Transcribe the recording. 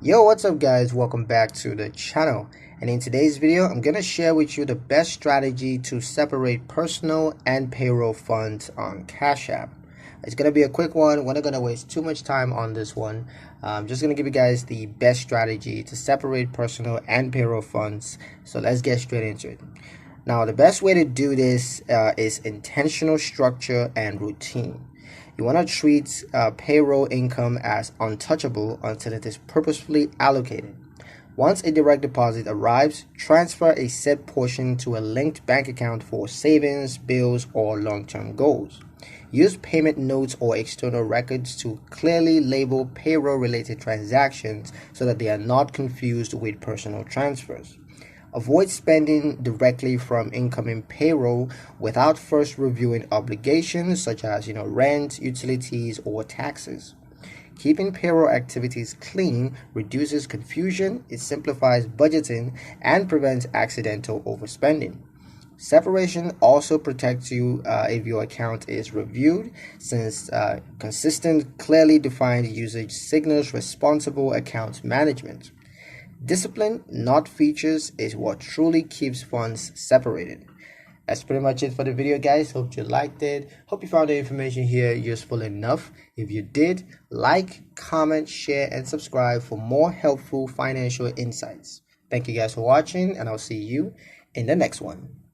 Yo, what's up guys, welcome back to the channel, and in today's video I'm gonna share with you the best strategy to separate personal and payroll funds on Cash App. It's gonna be a quick one. We're not gonna waste too much time on this one. I'm just gonna give you guys the best strategy to separate personal and payroll funds, so let's get straight into it. Now the best way to do this is intentional structure and routine. You want to treat payroll income as untouchable until it is purposefully allocated. Once a direct deposit arrives, transfer a set portion to a linked bank account for savings, bills, or long-term goals. Use payment notes or external records to clearly label payroll-related transactions so that they are not confused with personal transfers. Avoid spending directly from incoming payroll without first reviewing obligations such as rent, utilities, or taxes. Keeping payroll activities clean reduces confusion, it simplifies budgeting, and prevents accidental overspending. Separation also protects you if your account is reviewed, since consistent, clearly defined usage signals responsible account management. Discipline, not features, is what truly keeps funds separated. That's pretty much it for the video, guys. Hope you liked it. Hope you found the information here useful enough. If you did, like, comment, share, and subscribe for more helpful financial insights. Thank you guys for watching, and I'll see you in the next one.